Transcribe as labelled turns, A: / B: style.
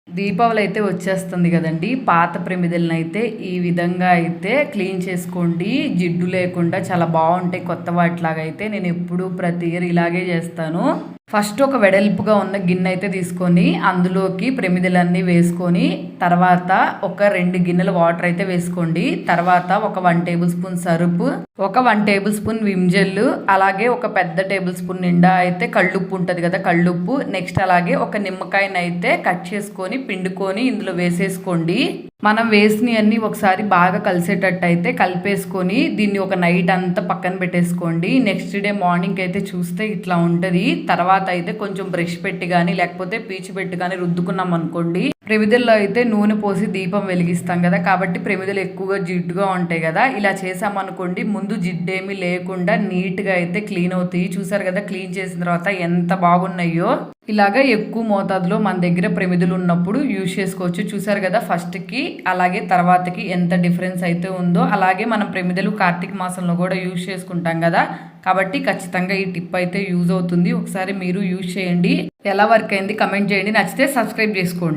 A: దీపావళి అయితే వచ్చేస్తుంది కదండి. పాత ప్రమిదలను అయితే ఈ విధంగా అయితే క్లీన్ చేసుకోండి. జిడ్డు లేకుండా చాలా బాగుంటాయి కొత్త వాటిలాగా. అయితే నేను ఎప్పుడు ప్రతి ఇయర్ ఇలాగే చేస్తాను. ఫస్ట్ ఒక వెడల్పుగా ఉన్న గిన్నె అయితే తీసుకొని అందులోకి ప్రమిదలన్నీ వేసుకొని తర్వాత ఒక 2 గిన్నెల వాటర్ అయితే వేసుకోండి. తర్వాత ఒక 1 టేబుల్ స్పూన్ సరుపు, ఒక 1 టేబుల్ స్పూన్ విమ్ జెల్, అలాగే ఒక పెద్ద టేబుల్ స్పూన్ నిండా అయితే కళ్ళుప్పు ఉంటుంది కదా, కళ్ళుప్పు. నెక్స్ట్ అలాగే ఒక నిమ్మకాయని అయితే కట్ చేసుకొని పిండుకొని ఇందులో వేసేసుకోండి. మనం వేసినవన్నీ ఒకసారి బాగా కలిసేటట్టు అయితే కలిపేసుకొని దీన్ని ఒక నైట్ అంతా పక్కన పెట్టేసుకోండి. నెక్స్ట్ డే మార్నింగ్ అయితే చూస్తే ఇట్లా ఉంటుంది. తర్వాత అయితే కొంచెం బ్రష్ పెట్టి కానీ లేకపోతే పీచు పెట్టి కానీ రుద్దుకున్నాం అనుకోండి. ప్రమిదల్లో అయితే నూనె పోసి దీపం వెలిగిస్తాం కదా, కాబట్టి ప్రమిదలు ఎక్కువగా జిడ్డుగా ఉంటాయి కదా. ఇలా చేసామనుకోండి ముందు జిడ్డేమీ లేకుండా నీట్గా అయితే క్లీన్ అవుతాయి. చూసారు కదా క్లీన్ చేసిన తర్వాత ఎంత బాగున్నాయో. ఇలాగా ఎక్కువ మోతాదులో మన దగ్గర ప్రమిదలు ఉన్నప్పుడు యూజ్ చేసుకోవచ్చు. చూసారు కదా ఫస్ట్కి అలాగే తర్వాతకి ఎంత డిఫరెన్స్ అయితే ఉందో. అలాగే మనం ప్రమిదలు కార్తీక మాసంలో కూడా యూజ్ చేసుకుంటాం కదా, కాబట్టి ఖచ్చితంగా ఈ టిప్ అయితే యూజ్ అవుతుంది. ఒకసారి మీరు యూజ్ చేయండి. ఎలా వర్క్ అయింది కమెంట్ చేయండి. నచ్చితే సబ్స్క్రైబ్ చేసుకోండి.